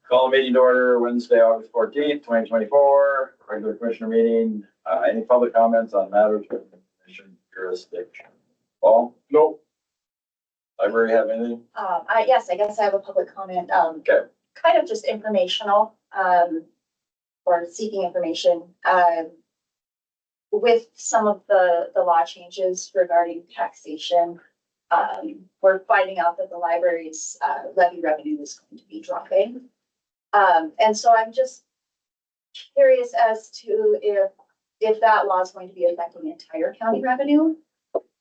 Call meeting to order Wednesday, August 14th, 2024, regular commissioner meeting. Any public comments on matters with the commission jurisdiction? Paul? Nope. Library have anything? Yes, I guess I have a public comment, Okay. kind of just informational, or seeking information, with some of the law changes regarding taxation. We're finding out that the library's, levy revenue is going to be dropping. And so I'm just curious as to if that law is going to be affecting the entire county revenue.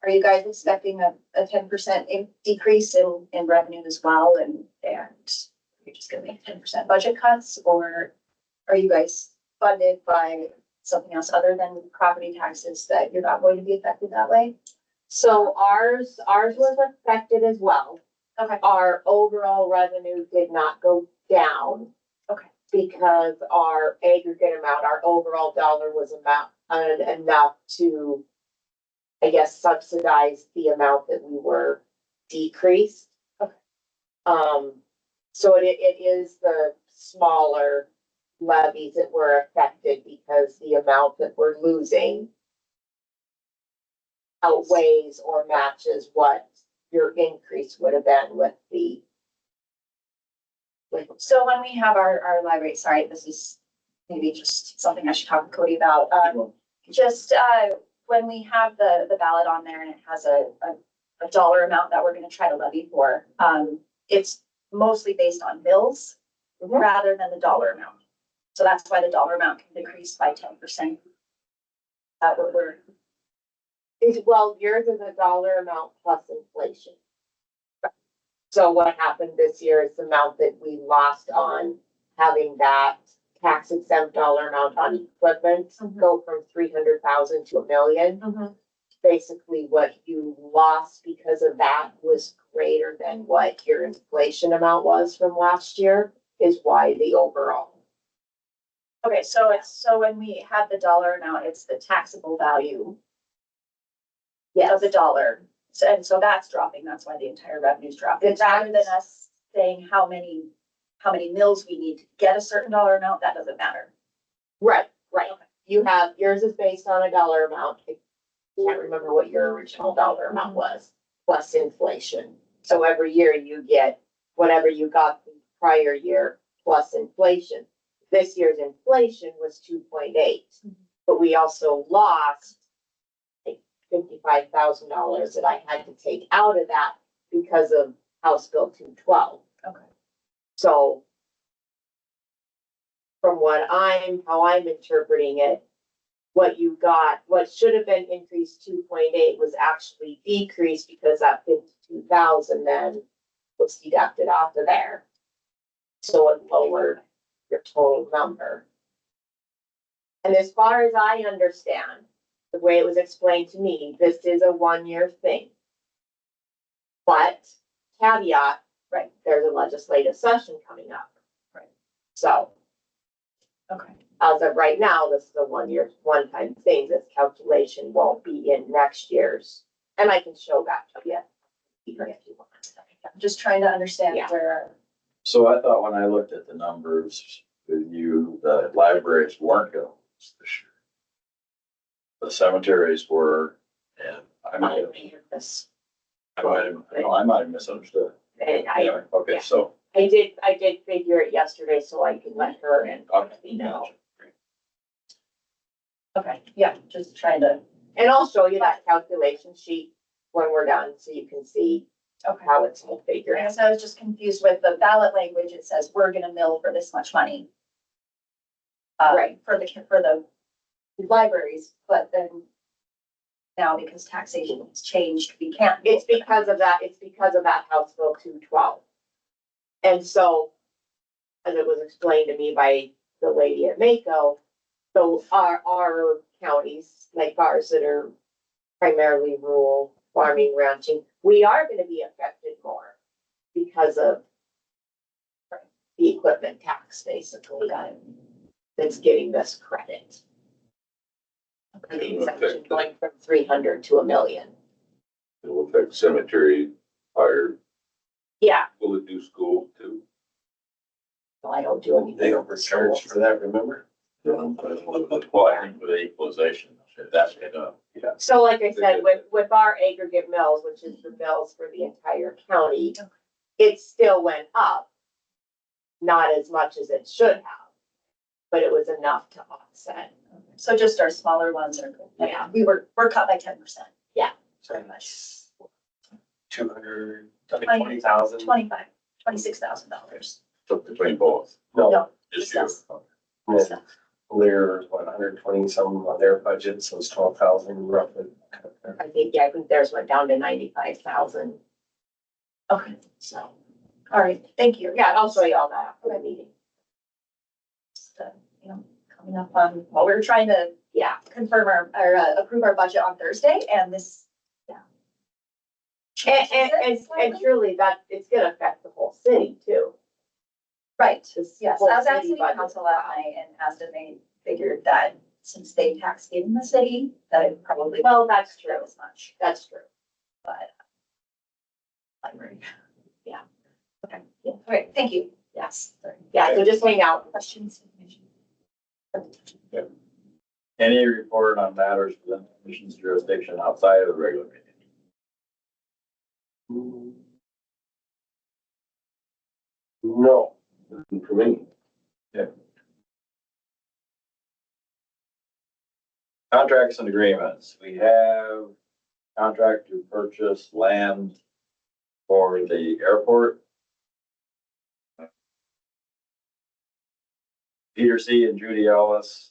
Are you guys expecting a 10% decrease in revenue as well? And you're just gonna make 10% budget cuts, or are you guys funded by something else other than property taxes that you're not going to be affected that way? So ours was affected as well. Okay. Our overall revenue did not go down. Okay. Because our aggregate amount, our overall dollar was enough to, I guess, subsidize the amount that we were decreased. Okay. So it is the smaller levies that were affected because the amount that we're losing outweighs or matches what your increase would have been with the. So when we have our library, sorry, this is maybe just something I should talk to Cody about. When we have the ballot on there and it has a dollar amount that we're gonna try to levy for, it's mostly based on bills rather than the dollar amount. So that's why the dollar amount can decrease by 10%. That what we're. Well, yours is a dollar amount plus inflation. So what happened this year is the amount that we lost on having that tax exempt dollar amount on equipment go from 300,000 to $1 million. Basically, what you lost because of that was greater than what your inflation amount was from last year, is why the overall. Okay, so when we have the dollar amount, it's the taxable value of the dollar. So that's dropping. That's why the entire revenue is dropping. Rather than us saying how many mills we need to get a certain dollar amount, that doesn't matter. Right. Okay. You have, yours is based on a dollar amount. I can't remember what your original dollar amount was, plus inflation. So every year you get whatever you got the prior year plus inflation. This year's inflation was 2.8, but we also lost $55,000 that I had to take out of that because of House Bill 212. Okay. So from how I'm interpreting it, what you got, what should have been increased 2.8 was actually decreased because that 52,000 then was deducted off of there. So it lowered your total number. And as far as I understand, the way it was explained to me, this is a 1-year thing. But caveat, right, there's a legislative session coming up. Right. So. Okay. As of right now, this is a one-time thing. This calculation won't be in next year's. And I can show that to you if you want. I'm just trying to understand where. So I thought when I looked at the numbers with you, the libraries weren't going to lose this year. The cemeteries were, and I might have misunderstood. And Okay, so. I did figure it yesterday so I could let her and you know. Okay, yeah, just trying to. And I'll show you that calculation sheet when we're done so you can see how it's all figured out. So I was just confused with the ballot language. It says we're gonna mill for this much money. Right. For the libraries, but then now because taxation has changed, we can't. It's because of that House Bill 212. And so, as it was explained to me by the lady at Mako, so our counties, like ours that are primarily rural farming, ranching, we are gonna be affected more because of the equipment tax, basically, that's getting this credit. The exemption going from 300 to $1 million. It will affect cemetery, fire, Yeah, Will it do school too? no, I don't do anything. They overcharged for that, remember? Well, Well, I think with the equalization, that's it up. So like I said, with our aggregate mills, which is the mills for the entire county, it still went up. Not as much as it should have, but it was enough to offset. So just our smaller ones are, Yeah. we're cut by 10%. Yeah. Pretty much. 20,000. $26,000. So between both, No, No, just just you. us. yeah. Clear, what, 120 some on their budget, so it's 12,000 roughly. I think theirs went down to 95,000, Okay, so. all right, thank you. Yeah, I'll show you all that after the meeting. Just, coming up on, well, we're trying to Yeah, confirm approve our budget on Thursday and this, yeah. and truly that, it's gonna affect the whole city too. Right, This yes, whole I was at city city budget. council last night and asked if they figured that since they tax in the city, that it probably. Well, that's won't true, As much, that's true. but. Library. Yeah. Okay, yeah, all right, thank you. Yes. Sorry. Yeah, so just hang out. Questions? Any report on matters within the commission's jurisdiction outside of the regular meeting? No, nothing for me. Contracts and agreements, we have contract to purchase land for the airport. Peter C. and Judy Ellis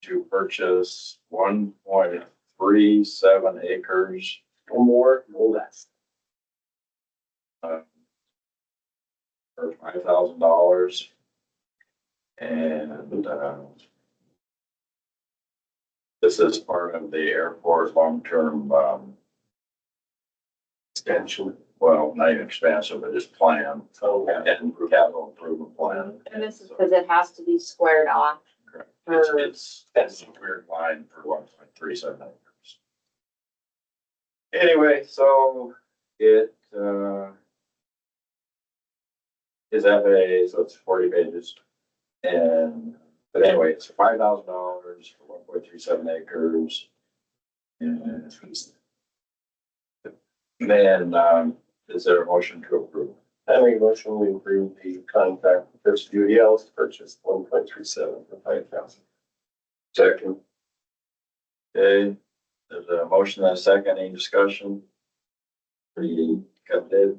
to purchase 1.37 acres, No more, no less. for $5,000. And, this is part of the airport long-term, Extension. well, not even expansion, but just plan. So, yeah. And capital improvement plan. And this is because it has to be squared off. Correct. for- It's a weird line for 1.37 acres. Anyway, so it, is FAA, so it's 40 pages. But anyway, it's $5,000 for 1.37 acres. And then, is there a motion to approve? I make a motion, we approve the contract with First Duty Ellis to purchase 1.37 for 5,000. Second. Okay, there's a motion and a second, any discussion? Pretty cut it,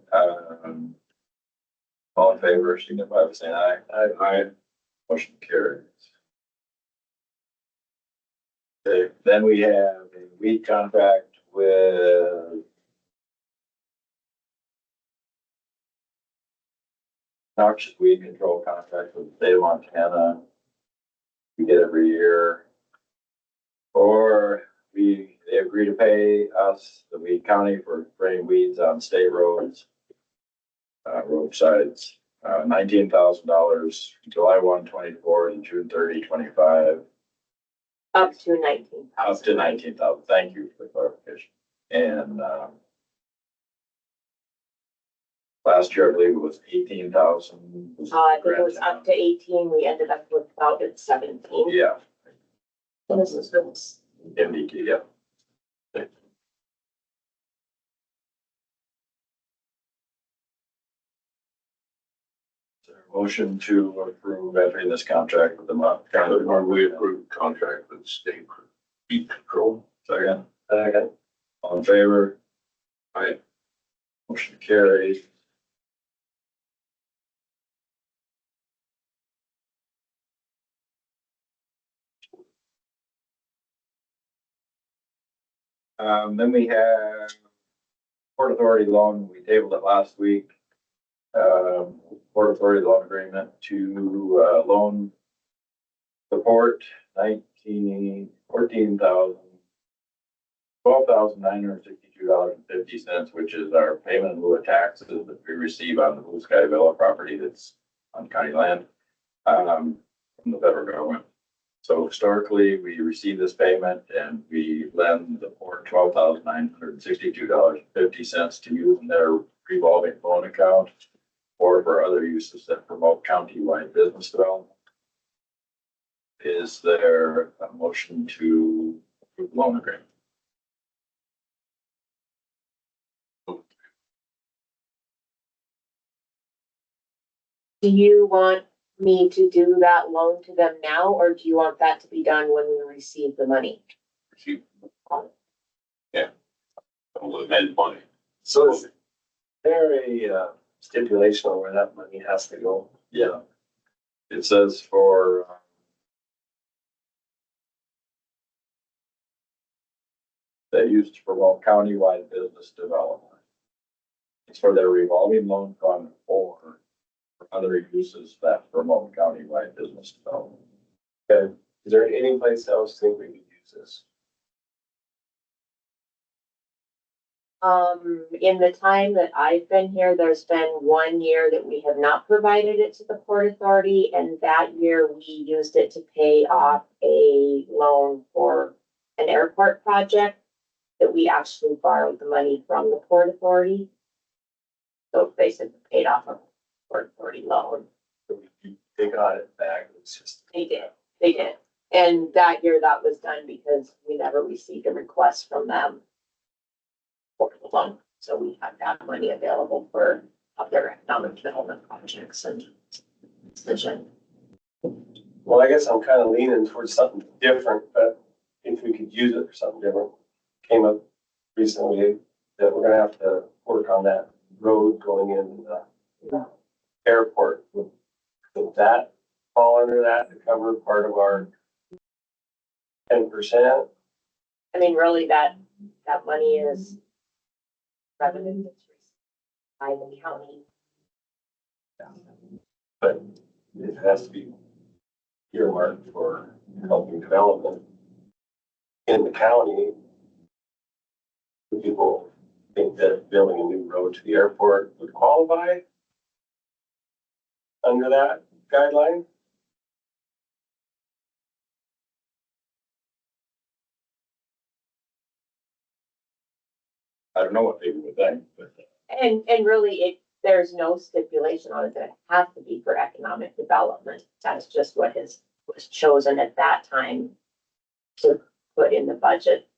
all in favor, signify by saying aye. Aye. Motion carries. Okay, then we have a weed contract with noxious weed control contract with the state of Montana. We get every year. Or they agree to pay us, the weed county, for spraying weeds on state roads, roadsides, $19,000, July 1, 2024 and June 30, 2025. Up to 19,000. Up to 19,000. Thank you for the clarification. And, last year, I believe it was 18,000. I think it was up to 18, we ended up with about at 17. Yeah, And this is for this. MDT, yeah. Is there a motion to approve entering this contract with the Mont County Or Department? we approve contract with state heat control. Second, Second. all in favor? Aye. Motion carries. Then we have Port Authority loan, we tabled it last week. Port Authority loan agreement to, loan support $12,962.50, which is our payment in lieu of taxes that we receive on the Blue Sky Villa property that's on county land, from the federal government. So historically, we receive this payment and we lend the port $12,962.50 to use in their revolving loan account or for other uses that promote county-wide business development. Is there a motion to approve the loan agreement? Do you want me to do that loan to them now, or do you want that to be done when we receive the money? She- Yeah. I'll amend money. So is there a stipulation on where that money has to go? Yeah. It says for that used to promote countywide business development. It's for their revolving loan fund or for other uses that promote countywide business development. Okay, is there any place else think we could use this? In the time that I've been here, there's been 1 year that we have not provided it to the Port Authority, and that year we used it to pay off a loan for an airport project that we actually borrowed the money from the Port Authority. So basically paid off a Port Authority loan. They got it back, it's just. They did. And that year that was done because we never received a request from them for the loan. So we had that money available for other economic development projects and decision. Well, I guess I'm kind of leaning towards something different, but if we could use it for something different. Came up recently that we're gonna have to work on that road going in the airport. Would that fall under that to cover part of our 10%? I mean, really that money is revenue that's received by the county. But it has to be earmarked for helping development in the county. People think that building a new road to the airport would qualify under that guideline. I don't know what people would think, but And really, there's no stipulation on it that it has to be for economic development. That's just what was chosen at that time to put in the budget.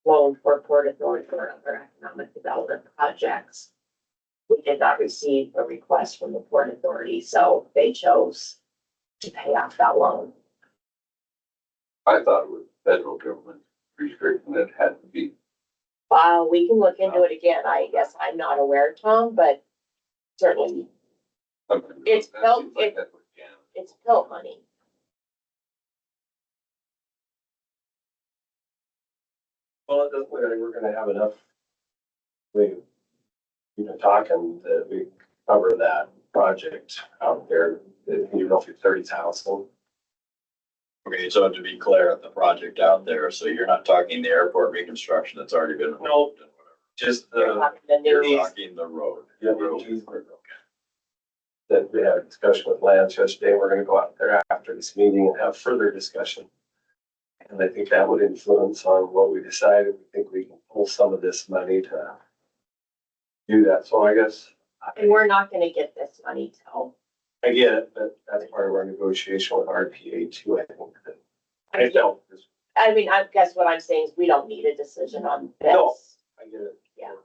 Loan for Port Authority for other economic development projects. We did not receive a request from the Port Authority, so they chose to pay off that loan. I thought it was federal government restriction that had to be. We can look into it again. I guess I'm not aware, Tom, but certainly It's That felt- seems like that's what Jan- it's PILT money. Well, it doesn't look like we're gonna have enough. We've been talking that we cover that project out there, roughly 30,000. okay, so to be clear, the project out there, so you're not talking the airport reconstruction that's already been. No. approved and whatever. Just We're the, talking the You're new, talking the road. yeah, that we had a discussion with Lance yesterday. We're gonna go out there after this meeting and have further discussion. And I think that would influence on what we decided. We think we can pull some of this money to do that. So I guess and we're not gonna get this money till. I get it, but that's part of our negotiation with RPA too. I think that I felt this. I mean, I guess what I'm saying is we don't need a decision on this. No. I get it. Yeah.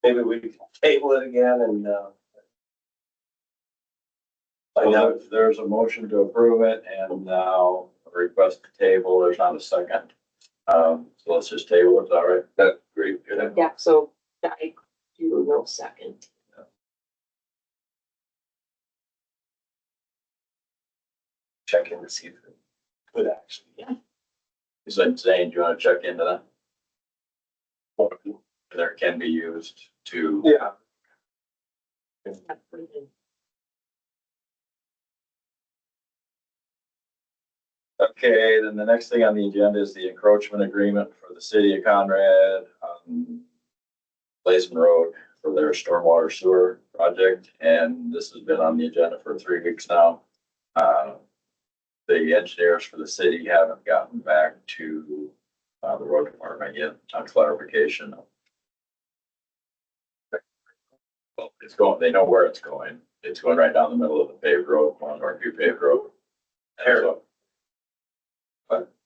Maybe we can table it again and, find So out. if there's a motion to approve it and now a request to table, there's not a second. So let's just table it, is that right? That's great. Yeah. Yeah, so I do no second. Check in to see if it could actually. Is that saying, do you want to check into that? There can be used to. Yeah. Okay, then the next thing on the agenda is the encroachment agreement for the city of Conrad on Blazing Road for their stormwater sewer project, and this has been on the agenda for 3 weeks now. the engineers for the city haven't gotten back to, the road department yet on clarification. Well, it's going, they know where it's going. It's going right down the middle of the paved road, one or two paved road. And so-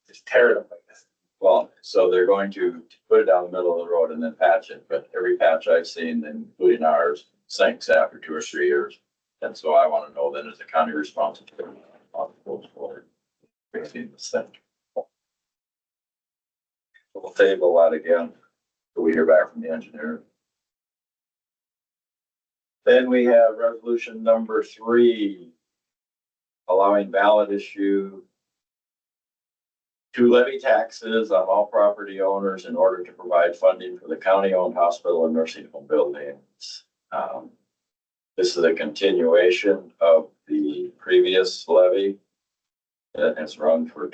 Just tear it up like this. Well, so they're going to put it down the middle of the road and then patch it, but every patch I've seen, including ours, sinks after 2 or 3 years. And so I want to know then, is the county responsible for fixing this thing? We'll table that again, till we hear back from the engineer. Then we have resolution number 3, allowing ballot issue to levy taxes on all property owners in order to provide funding for the county-owned hospital and nursing home buildings. This is a continuation of the previous levy that has run for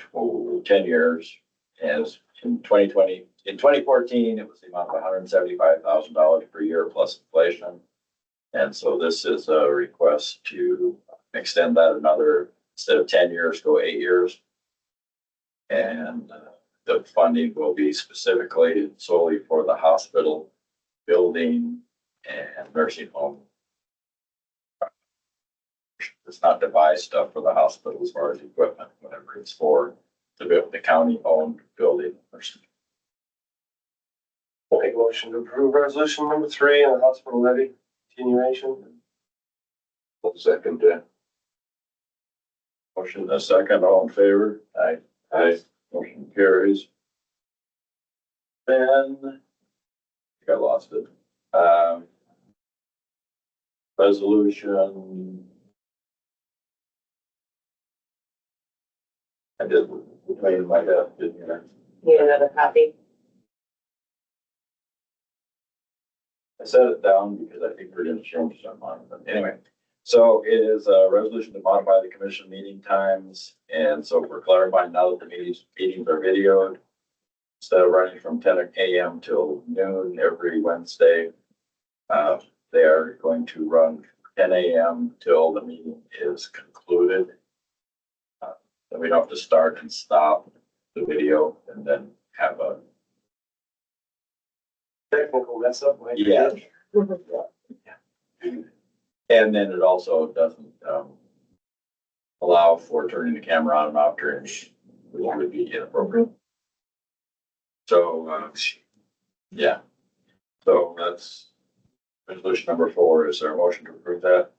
10 years. As in 2014, it was the amount of $175,000 per year plus inflation. And so this is a request to extend that another, instead of 10 years, go 8 years. And the funding will be specifically solely for the hospital, building, and nursing home. It's not to buy stuff for the hospital as far as equipment, whatever it's for, the county-owned building. I'll make a motion to approve resolution number 3 on the hospital levy continuation. I'll second that. Motion and a second, all in favor? Aye. Aye. Motion carries. Then, I think I lost it. Resolution. I did, made my head, didn't I? Need another copy? I set it down because I think we're gonna change some on it, but anyway. So it is a resolution to modify the commission meeting times, and so we're clarifying now that the meetings are videoed. Instead of running from 10 a.m. till noon every Wednesday, they are going to run 10 a.m. till the meeting is concluded. Then we don't have to start and stop the video and then have a. Technical mess up. like- Yeah. And then it also doesn't, allow for turning the camera on and off during, which would be inappropriate. So, yeah. So that's resolution number 4. Is there a motion to approve that?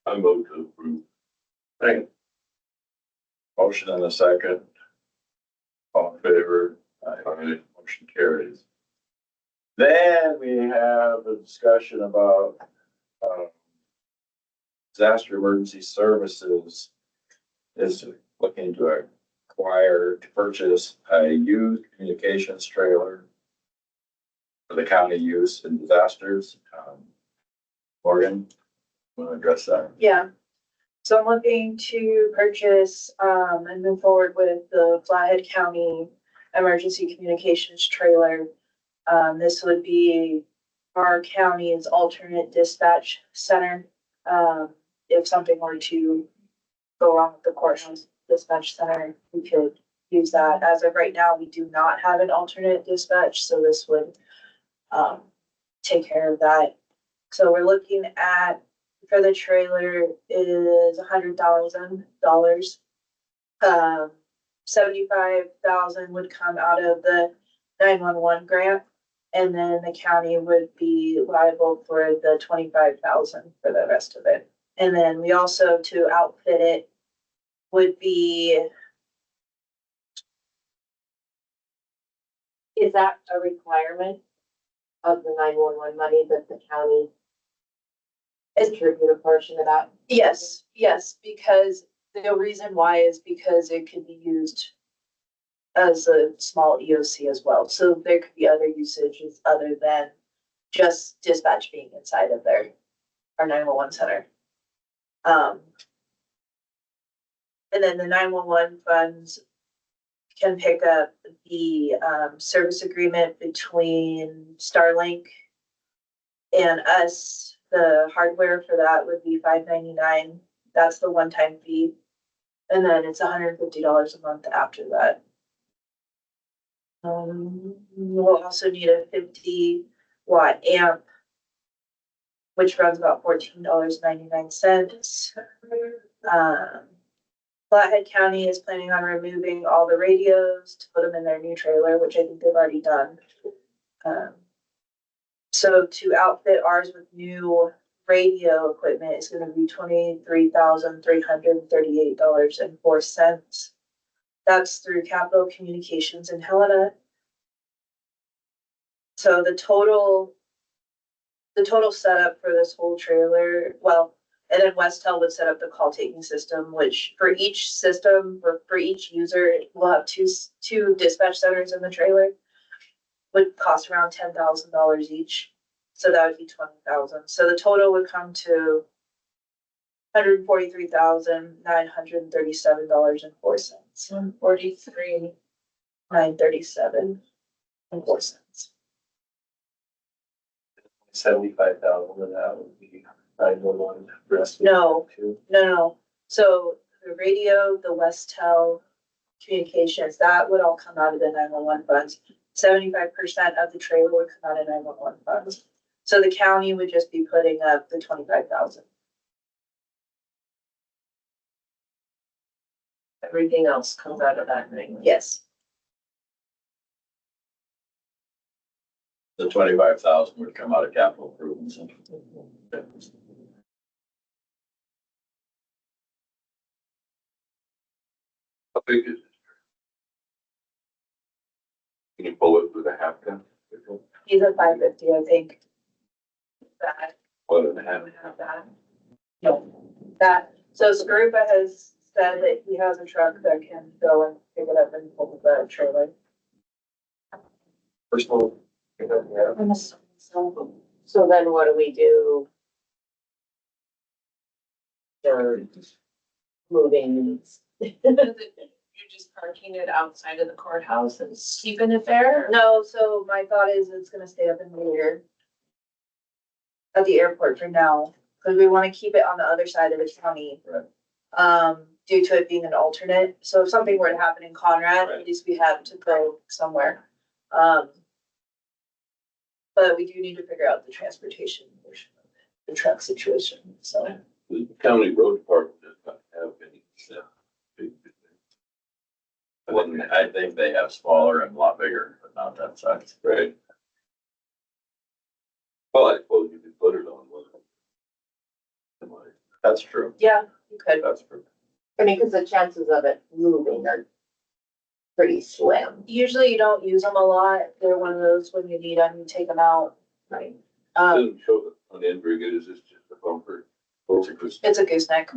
I move to approve. Second. Motion and a second. All in favor? Aye. Motion carries. Then we have a discussion about, disaster emergency services is looking to purchase a used communications trailer for the county use in disasters. Morgan, want to address that? Yeah, so I'm looking to purchase, and move forward with the Flathead County Emergency Communications Trailer. This would be our county's alternate dispatch center. If something were to go wrong with the courthouse dispatch center, we could use that. As of right now, we do not have an alternate dispatch, so this would, take care of that. So we're looking at, for the trailer, it is $100,000. 75,000 would come out of the 911 grant, and then the county would be liable for the 25,000 for the rest of it. And then we also, to outfit it, would be, Is that a requirement of the 911 money that the county contribute a portion of that? yes, because the reason why is because it could be used as a small EOC as well. So there could be other usages other than just dispatch being inside of our 911 center. And then the 911 funds can pick up the service agreement between Starlink and us. The hardware for that would be $599. That's the one-time fee. And then it's $150 a month after that. We'll also need a 50-watt amp, which runs about $14.99. Flathead County is planning on removing all the radios to put them in their new trailer, which I think they've already done. So to outfit ours with new radio equipment is gonna be $23,338.04. That's through Capital Communications in Helena. So the total setup for this whole trailer, well, and then Westel would set up the call taking system, which for each system, for each user, we'll have two dispatch centers in the trailer. Would cost around $10,000 each, so that would be $20,000. So the total would come to $143,937.04. 143. $937.04. 75,000 of that would be 911. No. No. So the radio, the Westel communications, that would all come out of the 911 funds. 75% of the trailer would come out of 911 funds. So the county would just be putting up the 25,000. Everything else comes out of that ring. Yes. The 25,000 would come out of capital improvements. How big is it? Can you pull it with a half ton? He's at 550, I think. That, 1.5. would have that. That, so Skarupa has said that he has a truck that can go and pick it up and pull the trailer. Personal, yeah. I'm assuming so. So then what do we do? For moving. You're just parking it outside of the courthouse and keeping it there? No, so my thought is it's gonna stay up in the air at the airport for now, because we want to keep it on the other side of the county. Right. Due to it being an alternate. So if something were to happen in Conrad, Right. at least we have to go somewhere. But we do need to figure out the transportation portion of it, the truck situation, so. The county road department does not have any, big. I think they have smaller and a lot bigger, but not that size. Right. Well, I suppose you could put it on one. That's true. Yeah, you could. That's true. I mean, because the chances of it moving are pretty slim. Usually you don't use them a lot. They're one of those when you need them, you take them out. Right. Doesn't show it on the end very good. Is this just a bumper? It's a gooseneck.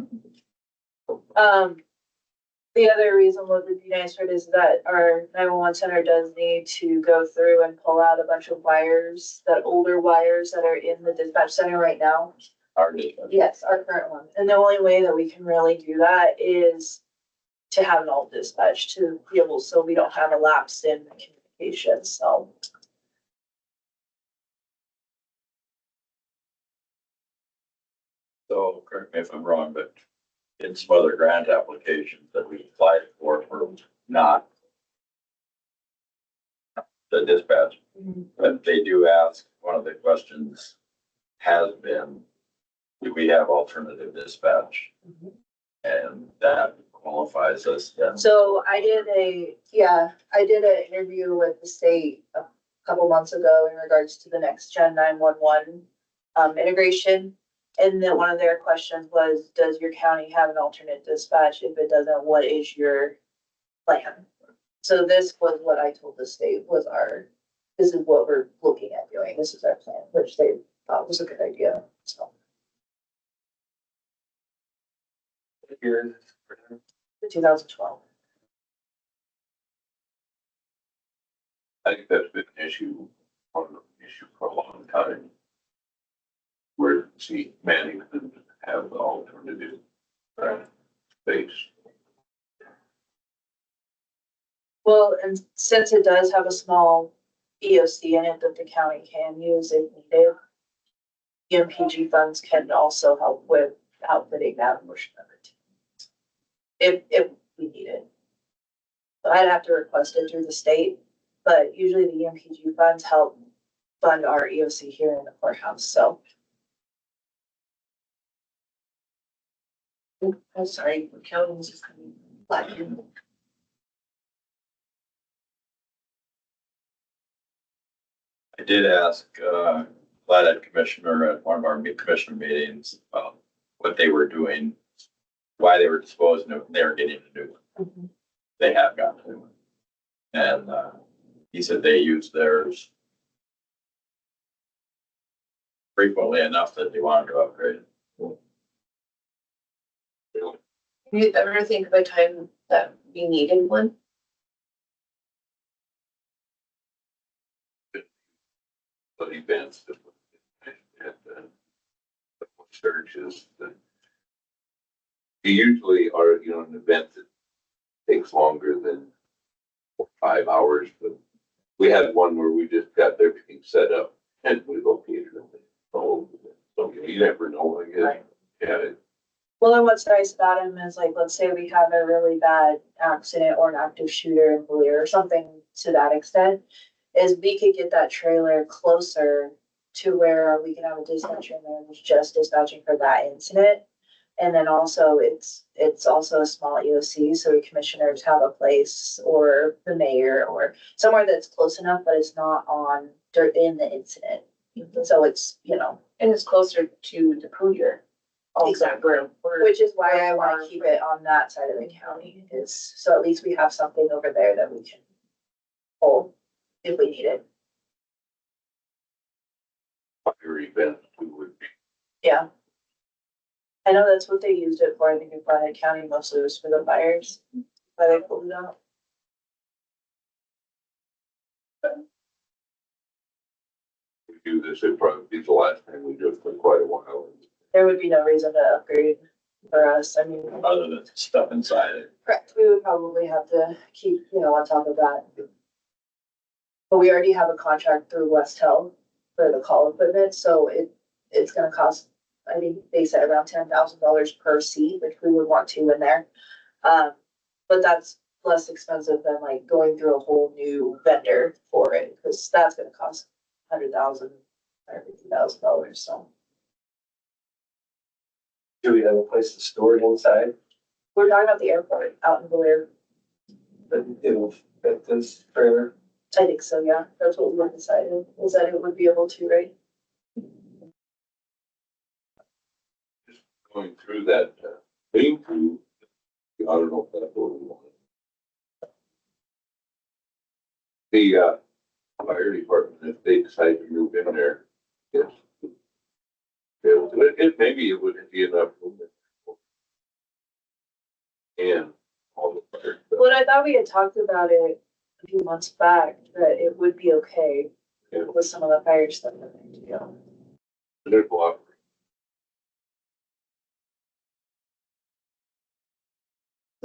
The other reason what would be nice for it is that our 911 center does need to go through and pull out a bunch of wires, that older wires that are in the dispatch center right now. Our dispatch. Yes, our current one. And the only way that we can really do that is to have an alt dispatch to be able, so we don't have a lapse in communication, so. So correct me if I'm wrong, but in some other grant applications that we applied for not the dispatch, but they do ask, one of the questions has been, do we have alternative dispatch? And that qualifies us then. So I did an interview with the state a couple months ago in regards to the next gen 911 integration. And then one of their questions was, does your county have an alternate dispatch? If it doesn't, what is your plan? So this was what I told the state was this is what we're looking at doing. This is our plan, which they thought was a good idea, so. Here, 2012. I think that's been an issue, one of the issue for a long time. Where, see, Manning didn't have the alternative, space. Well, and since it does have a small EOC in it that the county can use if needed, MPG funds can also help with outfitting that portion of it. if we need it. So I'd have to request it through the state, but usually the EMPG funds help fund our EOC here in the courthouse, so. I'm sorry, Kelvin was just coming back in. I did ask, Flathead Commissioner at one of our commissioner meetings, what they were doing, why they were disposing of, they were getting a new one. Mhm. They have gotten a new one. And, he said they use theirs frequently enough that they wanted to upgrade it. You ever think of a time that we needed one? But events that and churches that usually are, you know, an event that takes longer than 5 hours, but we had one where we just got everything set up and we located it. So you never know, I guess. Right. Yeah, Well, and what's nice about him is like, let's say we have a really bad accident or an active shooter in Blair or something to that extent, is we could get that trailer closer to where we can have a dispatcher in there who's just dispatching for that incident. And then also it's also a small EOC, so commissioners have a place or the mayor or somewhere that's close enough, but it's not on in the incident. So it's, you know, And it's closer to the Pooter. Also, Exactly. we're which is why I wanna keep it on that side of the county, is so at least we have something over there that we can pull if we need it. fire events we would be. Yeah. I know that's what they used it for. I think in Flathead County mostly was for the fires, but they pulled it out. We do this, it'd probably be the last time we do it for quite a while. There would be no reason to upgrade for us. I mean, Other than stuff inside it. correct, we would probably have to keep, you know, on top of that. But we already have a contract through West Health for the call equipment, so it's gonna cost, I think they said around $10,000 per seat, which we would want two in there. But that's less expensive than like going through a whole new vendor for it, because that's gonna cost $100,000 or $50,000, so. Do we have a place to store it inside? We're talking about the airport out in Blair. But it'll fit this trailer? I think so, yeah, that's what we were deciding, was that it would be able to, right? Going through that, being through, I don't know if that's what we want. The, fire department, if they decide to move in there, yes. Maybe it would be enough room. And all the fire. Well, I thought we had talked about it a few months back, that it would be okay Yeah. with some of the fire stuff in there, to go. There's a lot.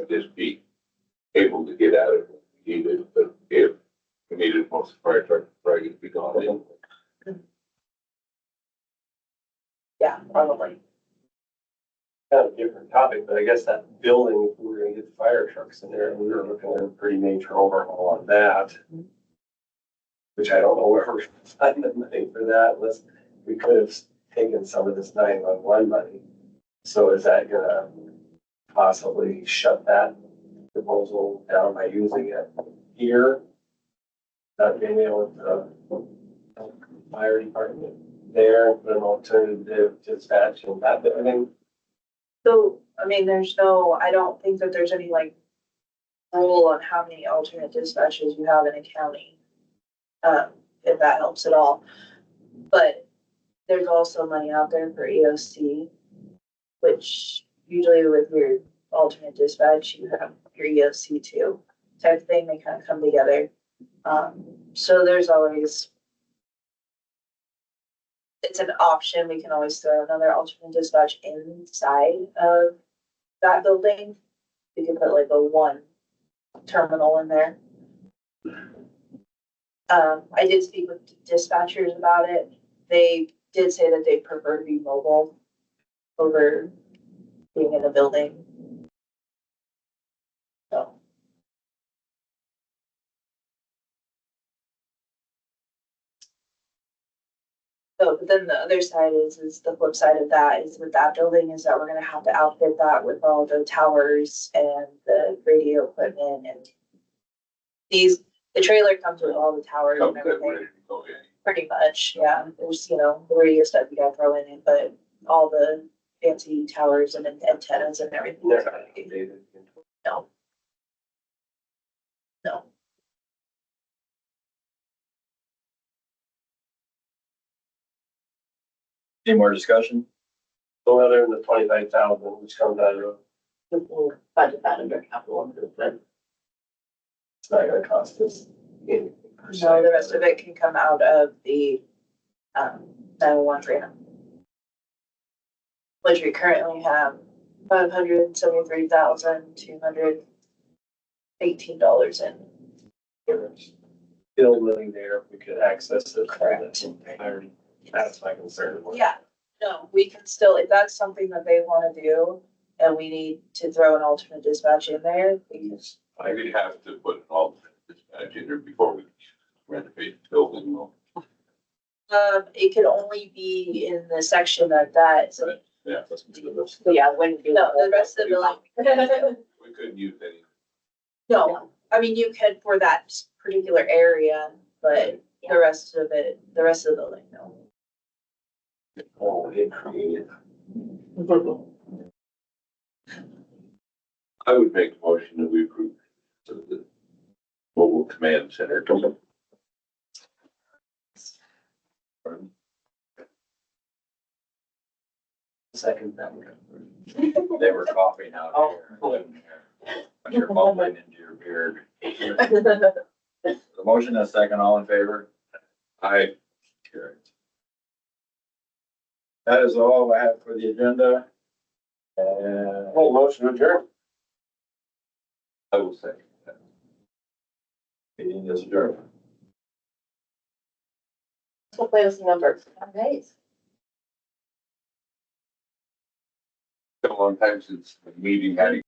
Just be able to get out of it if we need it, but if we need it, most of the fire trucks are probably gonna be gone in. Yeah, probably. Kind of a different topic, but I guess that building, if we were gonna get the fire trucks in there, we were looking at a pretty major overhaul on that. Which I don't know where we're finding the money for that, unless we could have taken some of this 911 money. So is that gonna possibly shut that proposal down by using it here? Not being able to, fire department there, put an alternative dispatch and that building? So, I mean, I don't think that there's any like rule on how many alternate dispatches you have in a county. If that helps at all. But there's also money out there for EOC, which usually with your alternate dispatch, you have your EOC too, type of thing, they kind of come together. So there's always, it's an option, we can always throw another alternate dispatch inside of that building. We can put like a one terminal in there. I did speak with dispatchers about it. They did say that they prefer to be mobile over being in a building. So, but then the other side is the flip side of that is with that building is that we're gonna have to outfit that with all the towers and the radio equipment and the trailer comes with all the towers Come and good, everything, ready to go in. pretty much, yeah. There's, the radio stuff you gotta throw in it, but all the fancy towers and antennas and everything. They're is not gonna be- updated. No. No. Any more discussion? So other than the 25,000, which comes out of, We'll budget that under capital improvement. it's not gonna cost us anything per se. No, the rest of it can come out of the, 911 grant. Which we currently have $573,218 in. Still living there, if we could access it. Correct. That's my concern. Yeah, no, we can still, if that's something that they wanna do, and we need to throw an alternate dispatch in there, we can. I would have to put an alternate dispatch in there before we renovate the building. It could only be in the section that, so, Yeah, So yeah, when. no, the rest of the building. we couldn't use any. No, I mean, you could for that particular area, but the rest of the building, no. Oh, it created. I would make a motion that we approve the mobile command center. Second that. They were coughing out Oh. here. You're mumbling into your beard. The motion is second, all in favor? I, Carried. That is all I have for the agenda. And Hey, motion to adjourn. I will say. meeting is adjourned. We'll play with some numbers. Nice. Been a long time since the meeting had